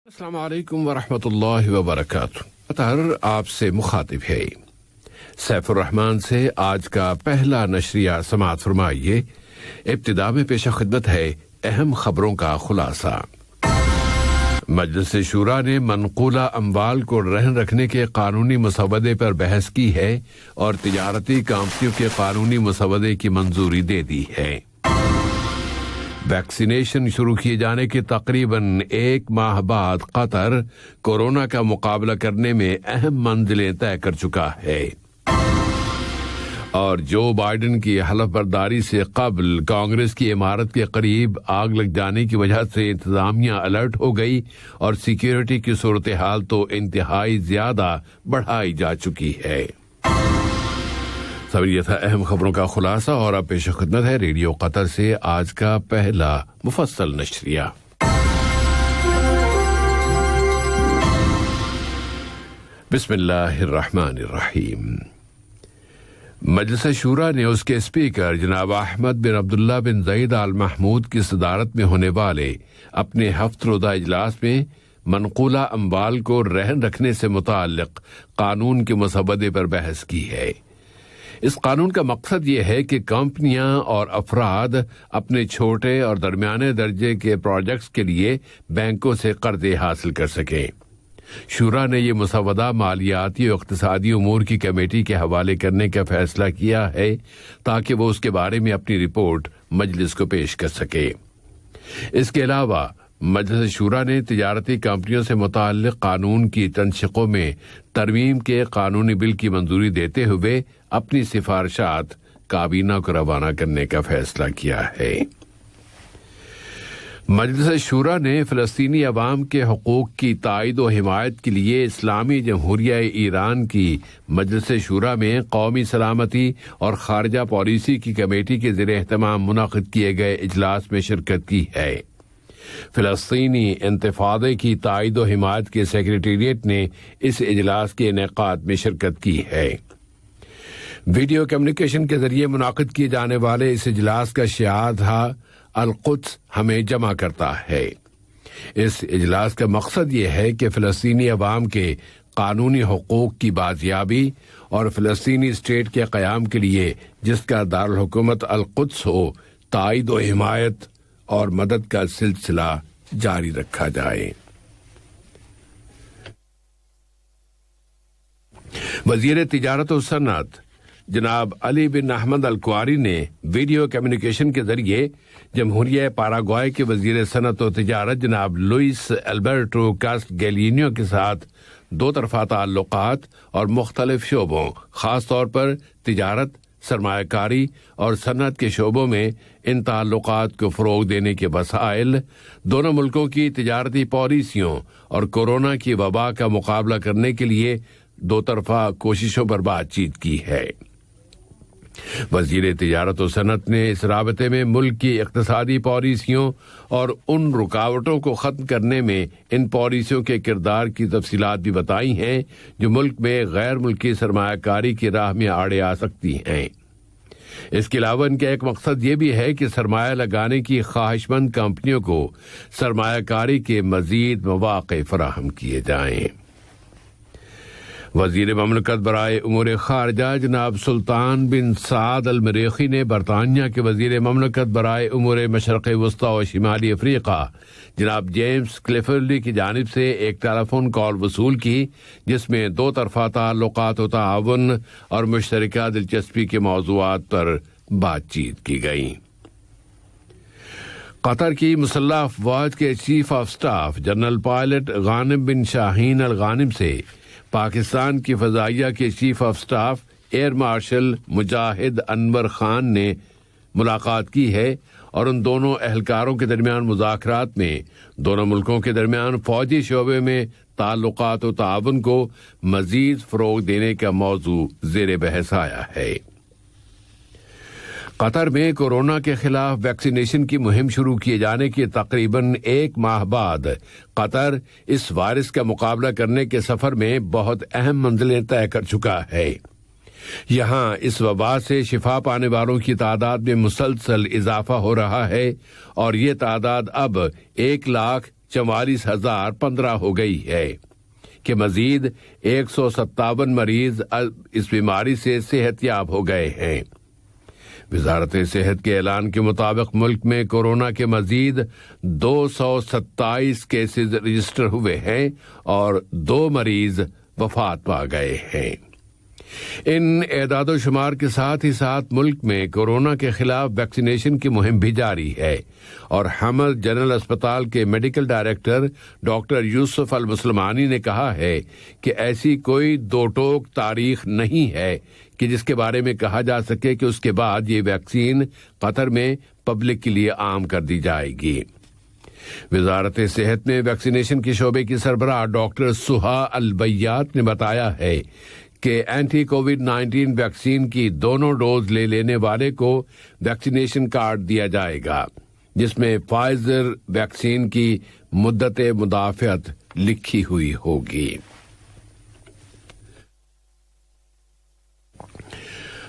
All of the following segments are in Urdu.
السلام علیکم ورحمۃ اللہ وبرکاتہ. قطر آپ سے مخاطب ہے. سیف الرحمان سے آج کا پہلا نشریہ سماعت فرمائیے. ابتدا میں پیش خدمت ہے اہم خبروں کا خلاصہ. مجلس شورا نے منقولہ اموال کو رہن رکھنے کے قانونی مسودے پر بحث کی ہے اور تجارتی کمپنیوں کے قانونی مسودے کی منظوری دے دی ہے. ویکسینیشن شروع کیے جانے کے تقریباً 1 ماہ بعد قطر کورونا کا مقابلہ کرنے میں اہم منزلیں طے کر چکا ہے. اور جو بائیڈن کی حلف برداری سے قبل کانگریس کی عمارت کے قریب آگ لگ جانے کی وجہ سے انتظامیہ الرٹ ہو گئی اور سیکیورٹی کی صورتحال تو انتہائی زیادہ بڑھائی جا چکی ہے. یہ تھا اہم خبروں کا خلاصہ اور اب پیش خدمت ہے ریڈیو قطر سے آج کا پہلا مفصل نشریہ. بسم اللہ الرحمن الرحیم. مجلس شورا نے اس کے اسپیکر جناب احمد بن عبداللہ بن زید آل محمود کی صدارت میں ہونے والے اپنے ہفت روزہ اجلاس میں منقولہ اموال کو رہن رکھنے سے متعلق قانون کے مسودے پر بحث کی ہے. اس قانون کا مقصد یہ ہے کہ کمپنیاں اور افراد اپنے چھوٹے اور درمیانے درجے کے پروجیکٹس کے لیے بینکوں سے قرضے حاصل کر سکیں. شورا نے یہ مسودہ مالیاتی اور اقتصادی امور کی کمیٹی کے حوالے کرنے کا فیصلہ کیا ہے تاکہ وہ اس کے بارے میں اپنی رپورٹ مجلس کو پیش کر سکے. اس کے علاوہ مجلس شورا نے تجارتی کمپنیوں سے متعلق قانون کی تنسیقوں میں ترمیم کے قانونی بل کی منظوری دیتے ہوئے اپنی سفارشات کابینہ کو روانہ کرنے کا فیصلہ کیا ہے. مجلس شورا نے فلسطینی عوام کے حقوق کی تائید و حمایت کے لیے اسلامی جمہوریہ ایران کی مجلس شورا میں قومی سلامتی اور خارجہ پالیسی کی کمیٹی کے زیر اہتمام منعقد کیے گئے اجلاس میں شرکت کی ہے. فلسطینی انتفاضے کی تائید و حمایت کے سیکریٹریٹ نے اس اجلاس کے انعقاد میں شرکت کی ہے. ویڈیو کمیونیکیشن کے ذریعے منعقد کیے جانے والے اس اجلاس کا شعار تھا القدس ہمیں جمع کرتا ہے. اس اجلاس کا مقصد یہ ہے کہ فلسطینی عوام کے قانونی حقوق کی بازیابی اور فلسطینی اسٹیٹ کے قیام کے لیے جس کا دارالحکومت القدس ہو تائید و حمایت اور مدد کا سلسلہ جاری رکھا جائے. وزیر تجارت و صنعت جناب علی بن احمد الکواری نے ویڈیو کمیونیکیشن کے ذریعے جمہوریہ پیراگوئے کے وزیر صنعت و تجارت جناب لوئس البرٹو کاسٹگیلینو کے ساتھ دو طرفہ تعلقات اور مختلف شعبوں خاص طور پر تجارت، سرمایہ کاری اور صنعت کے شعبوں میں ان تعلقات کو فروغ دینے کے وسائل، دونوں ملکوں کی تجارتی پالیسیوں اور کورونا کی وبا کا مقابلہ کرنے کے لیے دو طرفہ کوششوں پر بات چیت کی ہے. وزیر تجارت و صنعت نے اس رابطے میں ملک کی اقتصادی پالیسیوں اور ان رکاوٹوں کو ختم کرنے میں ان پالیسیوں کے کردار کی تفصیلات بھی بتائی ہیں جو ملک میں غیر ملکی سرمایہ کاری کی راہ میں آڑے آ سکتی ہیں. اس کے علاوہ ان کا ایک مقصد یہ بھی ہے کہ سرمایہ لگانے کی خواہش مند کمپنیوں کو سرمایہ کاری کے مزید مواقع فراہم کیے جائیں. وزیر مملکت برائے امور خارجہ جناب سلطان بن سعد المریخی نے برطانیہ کے وزیر مملکت برائے امور مشرق وسطی و شمالی افریقہ جناب جیمز کلیفرلی کی جانب سے ایک ٹیلی فون کال وصول کی جس میں دو طرفہ تعلقات و تعاون اور مشترکہ دلچسپی کے موضوعات پر بات چیت کی گئی. قطر کی مسلح افواج کے chief of staff general pilot Ghanim bin Shaheen Al Ghanim سے پاکستان کی فضائیہ کے chief of staff air marshal Mujahid Anwar Khan نے ملاقات کی ہے اور ان دونوں اہلکاروں کے درمیان مذاکرات میں دونوں ملکوں کے درمیان فوجی شعبے میں تعلقات و تعاون کو مزید فروغ دینے کا موضوع زیر بحث آیا ہے. قطر میں کورونا کے خلاف ویکسینیشن کی مہم شروع کیے جانے کے تقریباً 1 ماہ بعد قطر اس وائرس کا مقابلہ کرنے کے سفر میں بہت اہم منزلیں طے کر چکا ہے. یہاں اس وبا سے شفا پانے والوں کی تعداد میں مسلسل اضافہ ہو رہا ہے اور یہ تعداد اب 44,015 ہو گئی ہے کہ مزید 157 مریض اس بیماری سے صحت یاب ہو گئے ہیں۔ وزارت صحت کے اعلان کے مطابق ملک میں کورونا کے مزید 227 کیسز رجسٹر ہوئے ہیں اور 2 مریض وفات پا گئے ہیں۔ ان اعداد و شمار کے ساتھ ہی ساتھ ملک میں کورونا کے خلاف ویکسینیشن کی مہم بھی جاری ہے، اور حمد جنرل اسپتال کے میڈیکل ڈائریکٹر ڈاکٹر یوسف المسلمانی نے کہا ہے کہ ایسی کوئی دو ٹوک تاریخ نہیں ہے کہ جس کے بارے میں کہا جا سکے کہ اس کے بعد یہ ویکسین قطر میں پبلک کے لیے عام کر دی جائے گی۔ وزارت صحت میں ویکسینیشن کے شعبے کی سربراہ ڈاکٹر سہا البیات نے بتایا ہے کہ اینٹی کووڈ 19 ویکسین کی دونوں ڈوز لے لینے والے کو ویکسینیشن کارڈ دیا جائے گا، جس میں فائزر ویکسین کی مدت مدافعت لکھی ہوئی ہوگی۔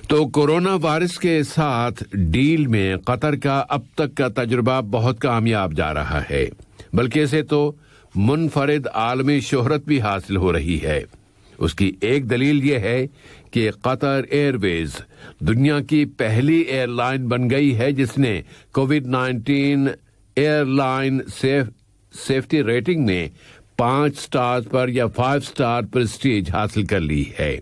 تو کورونا وائرس کے ساتھ ڈیل میں قطر کا اب تک کا تجربہ بہت کامیاب جا رہا ہے، بلکہ اسے تو منفرد عالمی شہرت بھی حاصل ہو رہی ہے۔ اس کی ایک دلیل یہ ہے کہ قطر ایئر ویز دنیا کی پہلی ایئر لائن بن گئی ہے جس نے Covid 19 air line safety rating میں 5 سٹار پر یا 5 سٹار پریسٹیج حاصل کر لی ہے،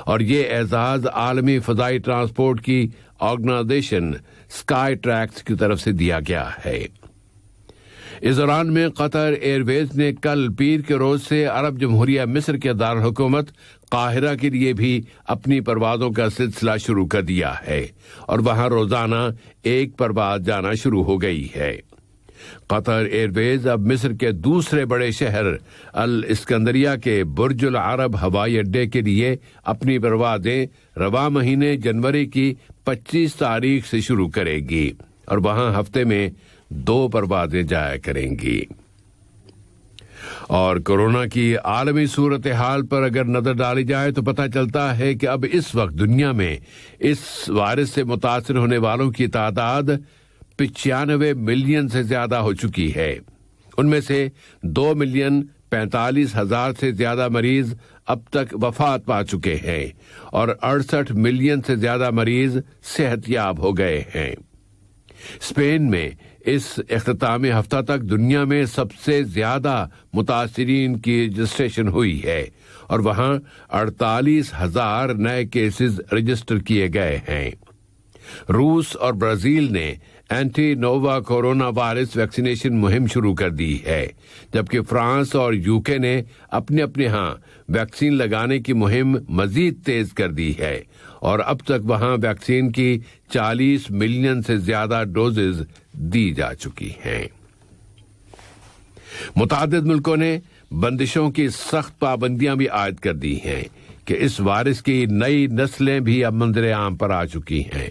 اور یہ اعزاز عالمی فضائی ٹرانسپورٹ کی آرگنائزیشن اسکائی ٹریکس کی طرف سے دیا گیا ہے۔ اس دوران میں قطر ایئر ویز نے کل پیر کے روز سے عرب جمہوریہ مصر کے دارالحکومت قاہرہ کے لیے بھی اپنی پروازوں کا سلسلہ شروع کر دیا ہے، اور وہاں روزانہ ایک پرواز جانا شروع ہو گئی ہے۔ قطر ایئر ویز اب مصر کے دوسرے بڑے شہر الاسکندریہ کے برج العرب ہوائی اڈے کے لیے اپنی پروازیں رواں مہینے جنوری کی 25 تاریخ سے شروع کرے گی، اور وہاں ہفتے میں 2 پروازیں جایا کریں گی۔ اور کورونا کی عالمی صورتحال پر اگر نظر ڈالی جائے تو پتہ چلتا ہے کہ اب اس وقت دنیا میں اس وائرس سے متاثر ہونے والوں کی تعداد 95 ملین سے زیادہ ہو چکی ہے۔ ان میں سے 2,45,000 سے زیادہ مریض اب تک وفات پا چکے ہیں، اور 68 ملین سے زیادہ مریض صحت یاب ہو گئے ہیں۔ اسپین میں اس اختتامی ہفتہ تک دنیا میں سب سے زیادہ متاثرین کی رجسٹریشن ہوئی ہے، اور وہاں 48,000 نئے کیسز رجسٹر کیے گئے ہیں۔ روس اور برازیل نے anti nova corona virus vaccination مہم شروع کر دی ہے، جبکہ فرانس اور UK نے اپنے ہاں ویکسین لگانے کی مہم مزید تیز کر دی ہے، اور اب تک وہاں ویکسین کی 40 ملین سے زیادہ ڈوزز دی جا چکی ہیں۔ متعدد ملکوں نے بندشوں کی سخت پابندیاں بھی عائد کر دی ہیں کہ اس وائرس کی نئی نسلیں بھی اب منظر عام پر آ چکی ہیں۔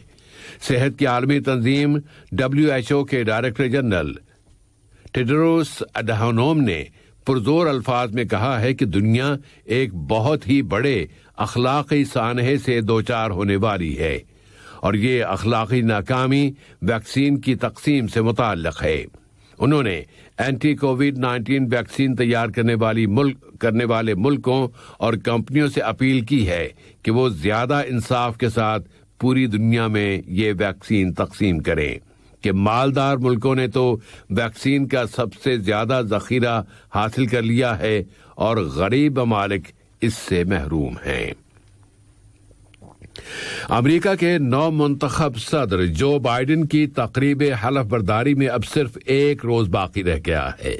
صحت کی عالمی تنظیم WHO کے ڈائریکٹر جنرل ٹیڈروس اڈہانوم نے پرزور الفاظ میں کہا ہے کہ دنیا ایک بہت ہی بڑے اخلاقی سانحے سے دوچار ہونے والی ہے، اور یہ اخلاقی ناکامی ویکسین کی تقسیم سے متعلق ہے۔ انہوں نے اینٹی کووڈ 19 ویکسین تیار کرنے والے ملکوں اور کمپنیوں سے اپیل کی ہے کہ وہ زیادہ انصاف کے ساتھ پوری دنیا میں یہ ویکسین تقسیم کریں، کہ مالدار ملکوں نے تو ویکسین کا سب سے زیادہ ذخیرہ حاصل کر لیا ہے، اور غریب ممالک اس سے محروم ہیں۔ امریکہ کے نو منتخب صدر جو بائیڈن کی تقریب حلف برداری میں اب صرف 1 روز باقی رہ گیا ہے،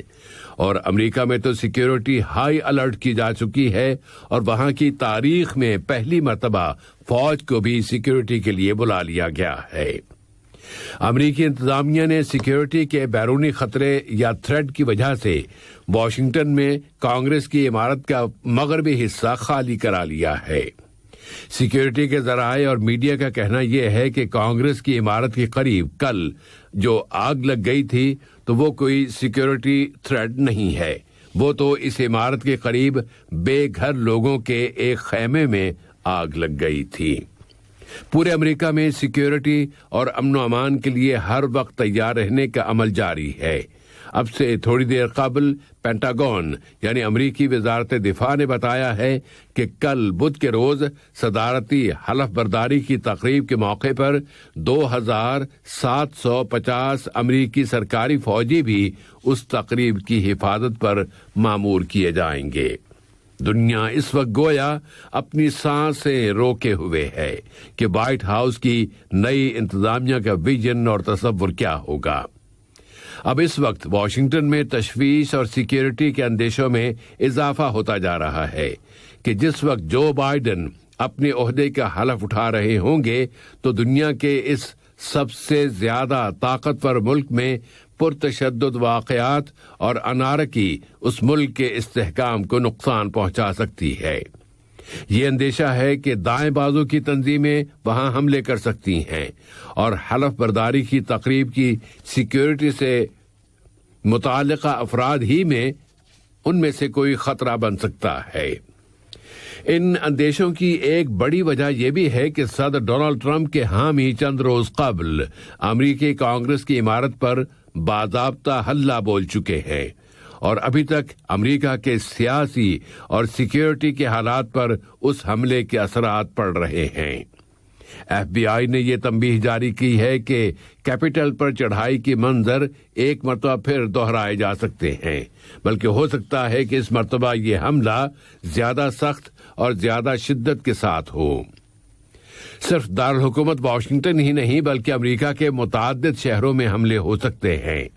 اور امریکہ میں تو سیکیورٹی ہائی الرٹ کی جا چکی ہے، اور وہاں کی تاریخ میں پہلی مرتبہ فوج کو بھی سیکیورٹی کے لیے بلا لیا گیا ہے۔ امریکی انتظامیہ نے سیکیورٹی کے بیرونی خطرے یا تھریٹ کی وجہ سے واشنگٹن میں کانگریس کی عمارت کا مغربی حصہ خالی کرا لیا ہے۔ سیکیورٹی کے ذرائع اور میڈیا کا کہنا یہ ہے کہ کانگریس کی عمارت کے قریب کل جو آگ لگ گئی تھی تو وہ کوئی سیکیورٹی تھریٹ نہیں ہے، وہ تو اس عمارت کے قریب بے گھر لوگوں کے ایک خیمے میں آگ لگ گئی تھی۔ پورے امریکہ میں سیکیورٹی اور امن و امان کے لیے ہر وقت تیار رہنے کا عمل جاری ہے۔ اب سے تھوڑی دیر قبل پینٹاگون یعنی امریکی وزارت دفاع نے بتایا ہے کہ کل بدھ کے روز صدارتی حلف برداری کی تقریب کے موقع پر 2750 امریکی سرکاری فوجی بھی اس تقریب کی حفاظت پر مامور کیے جائیں گے۔ دنیا اس وقت گویا اپنی سانسیں روکے ہوئے ہے کہ وائٹ ہاؤس کی نئی انتظامیہ کا ویژن اور تصور کیا ہوگا۔ اب اس وقت واشنگٹن میں تشویش اور سیکیورٹی کے اندیشوں میں اضافہ ہوتا جا رہا ہے کہ جس وقت جو بائیڈن اپنے عہدے کا حلف اٹھا رہے ہوں گے تو دنیا کے اس سب سے زیادہ طاقتور ملک میں پرتشدد واقعات اور انارکی اس ملک کے استحکام کو نقصان پہنچا سکتی ہے۔ یہ اندیشہ ہے کہ دائیں بازو کی تنظیمیں وہاں حملے کر سکتی ہیں اور حلف برداری کی تقریب کی سیکیورٹی سے متعلقہ افراد ہی میں ان میں سے کوئی خطرہ بن سکتا ہے۔ ان اندیشوں کی ایک بڑی وجہ یہ بھی ہے کہ صدر ڈونلڈ ٹرمپ کے حامی چند روز قبل امریکی کانگریس کی عمارت پر باضابطہ حلہ بول چکے ہیں اور ابھی تک امریکہ کے سیاسی اور سیکیورٹی کے حالات پر اس حملے کے اثرات پڑ رہے ہیں۔ ایف بی آئی نے یہ تنبیہ جاری کی ہے کہ کیپٹل پر چڑھائی کے منظر ایک مرتبہ پھر دہرائے جا سکتے ہیں، بلکہ ہو سکتا ہے کہ اس مرتبہ یہ حملہ زیادہ سخت اور زیادہ شدت کے ساتھ ہو۔ صرف دارالحکومت واشنگٹن ہی نہیں بلکہ امریکہ کے متعدد شہروں میں حملے ہو سکتے ہیں۔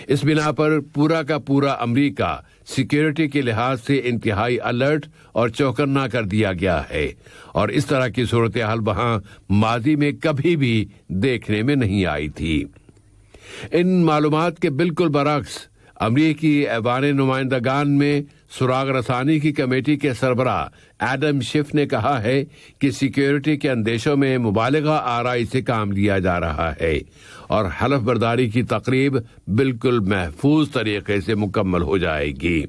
اس بنا پر پورا کا پورا امریکہ سیکیورٹی کے لحاظ سے انتہائی الرٹ اور چوکنا کر دیا گیا ہے اور اس طرح کی صورتحال وہاں ماضی میں کبھی بھی دیکھنے میں نہیں آئی تھی۔ ان معلومات کے بالکل برعکس امریکی ایوان نمائندگان میں سراغ رسانی کی کمیٹی کے سربراہ ایڈم شیف نے کہا ہے کہ سیکیورٹی کے اندیشوں میں مبالغہ آرائی سے کام لیا جا رہا ہے اور حلف برداری کی تقریب بالکل محفوظ طریقے سے مکمل ہو جائے گی۔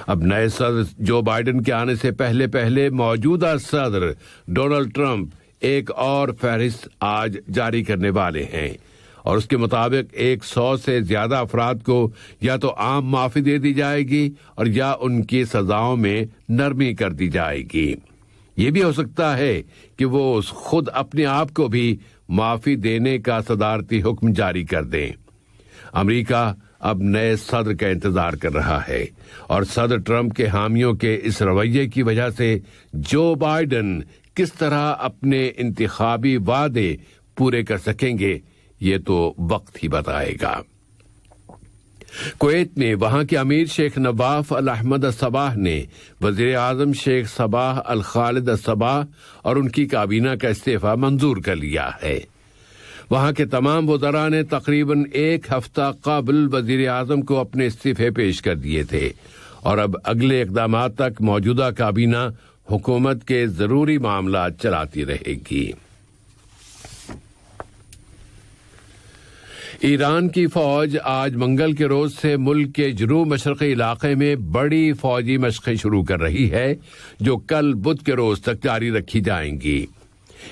اب نئے صدر جو بائیڈن کے آنے سے پہلے موجودہ صدر ڈونلڈ ٹرمپ ایک اور فہرست آج جاری کرنے والے ہیں اور اس کے مطابق 100 سے زیادہ افراد کو یا تو عام معافی دے دی جائے گی اور یا ان کی سزاؤں میں نرمی کر دی جائے گی۔ یہ بھی ہو سکتا ہے کہ وہ خود اپنے آپ کو بھی معافی دینے کا صدارتی حکم جاری کر دیں۔ امریکہ اب نئے صدر کا انتظار کر رہا ہے اور صدر ٹرمپ کے حامیوں کے اس رویے کی وجہ سے جو بائیڈن کس طرح اپنے انتخابی وعدے پورے کر سکیں گے یہ تو وقت ہی بتائے گا۔ کویت میں وہاں کے امیر شیخ نواف الاحمد الصباح نے وزیر اعظم شیخ صباح الخالد الصباح اور ان کی کابینہ کا استعفیٰ منظور کر لیا ہے۔ وہاں کے تمام وزراء نے تقریباً ایک ہفتہ قبل وزیر اعظم کو اپنے استعفے پیش کر دیے تھے اور اب اگلے اقدامات تک موجودہ کابینہ حکومت کے ضروری معاملات چلاتی رہے گی۔ ایران کی فوج آج منگل کے روز سے ملک کے جنوب مشرقی علاقے میں بڑی فوجی مشقیں شروع کر رہی ہے جو کل بدھ کے روز تک جاری رکھی جائیں گی۔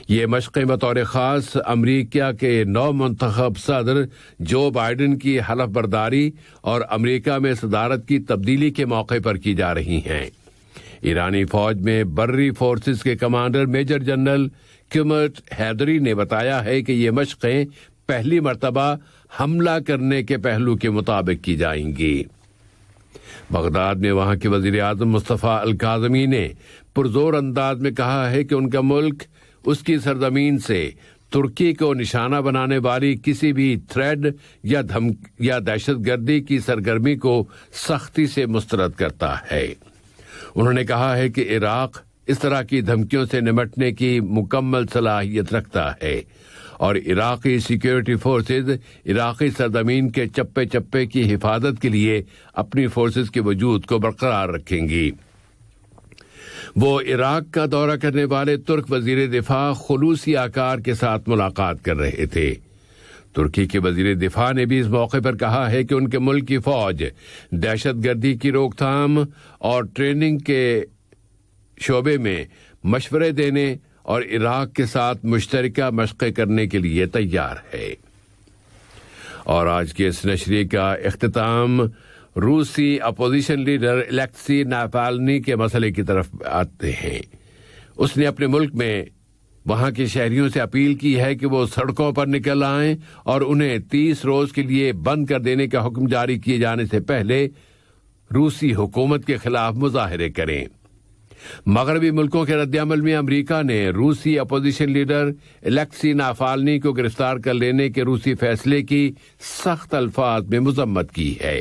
یہ مشقیں بطور خاص امریکہ کے نو منتخب صدر جو بائیڈن کی حلف برداری اور امریکہ میں صدارت کی تبدیلی کے موقع پر کی جا رہی ہیں۔ ایرانی فوج میں بری فورسز کے کمانڈر میجر جنرل کمرٹ حیدری نے بتایا ہے کہ یہ مشقیں پہلی مرتبہ حملہ کرنے کے پہلو کے مطابق کی جائیں گی۔ بغداد میں وہاں کے وزیر اعظم مصطفیٰ الکاظمی نے پرزور انداز میں کہا ہے کہ ان کا ملک اس کی سرزمین سے ترکی کو نشانہ بنانے والی کسی بھی تھریڈ یا دہشت گردی کی سرگرمی کو سختی سے مسترد کرتا ہے۔ انہوں نے کہا ہے کہ عراق اس طرح کی دھمکیوں سے نمٹنے کی مکمل صلاحیت رکھتا ہے اور عراقی سیکیورٹی فورسز عراقی سرزمین کے چپے چپے کی حفاظت کے لیے اپنی فورسز کے وجود کو برقرار رکھیں گی۔ وہ عراق کا دورہ کرنے والے ترک وزیر دفاع خلوصی آکار کے ساتھ ملاقات کر رہے تھے۔ ترکی کے وزیر دفاع نے بھی اس موقع پر کہا ہے کہ ان کے ملک کی فوج دہشت گردی کی روک تھام اور ٹریننگ کے شعبے میں مشورے دینے اور عراق کے ساتھ مشترکہ مشقیں کرنے کے لیے تیار ہے۔ اور آج کے اس نشریے کا اختتام روسی اپوزیشن لیڈر الیکسی ناوالنی کے مسئلے کی طرف آتے ہیں. اس نے اپنے ملک میں وہاں کے شہریوں سے اپیل کی ہے کہ وہ سڑکوں پر نکل آئیں اور انہیں 30 روز کے لیے بند کر دینے کا حکم جاری کیے جانے سے پہلے روسی حکومت کے خلاف مظاہرے کریں. مغربی ملکوں کے رد عمل میں امریکہ نے روسی اپوزیشن لیڈر الیکسی ناوالنی کو گرفتار کر لینے کے روسی فیصلے کی سخت الفاظ میں مذمت کی ہے،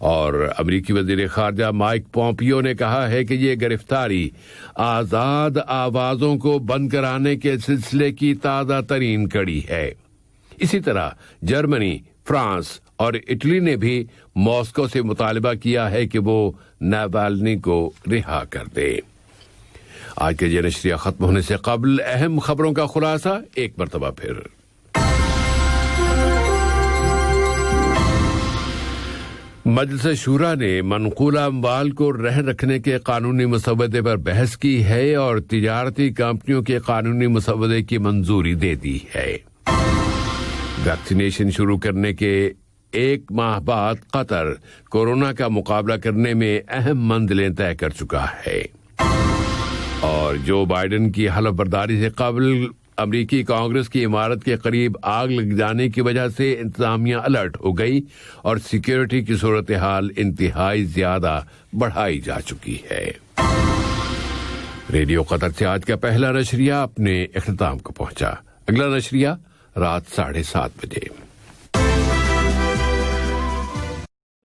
اور امریکی وزیر خارجہ مائک پومپیو نے کہا ہے کہ یہ گرفتاری آزاد آوازوں کو بند کرانے کے سلسلے کی تازہ ترین کڑی ہے. اسی طرح جرمنی، فرانس اور اٹلی نے بھی ماسکو سے مطالبہ کیا ہے کہ وہ ناوالنی کو رہا کر دے. آج کے یہ نشریہ ختم ہونے سے قبل اہم خبروں کا خلاصہ ایک مرتبہ پھر. مجلس شورا نے منقولہ اموال کو رہن رکھنے کے قانونی مسودے پر بحث کی ہے اور تجارتی کمپنیوں کے قانونی مسودے کی منظوری دے دی ہے. ویکسینیشن شروع کرنے کے 1 ماہ بعد قطر کورونا کا مقابلہ کرنے میں اہم منزلیں طے کر چکا ہے، اور جو بائیڈن کی حلف برداری سے قبل امریکی کانگریس کی عمارت کے قریب آگ لگ جانے کی وجہ سے انتظامیہ الرٹ ہو گئی اور سیکیورٹی کی صورتحال انتہائی زیادہ بڑھائی جا چکی ہے. ریڈیو قطر سے آج کا پہلا نشریہ اپنے اختتام کو پہنچا. اگلا نشریہ رات 7:30 بجے.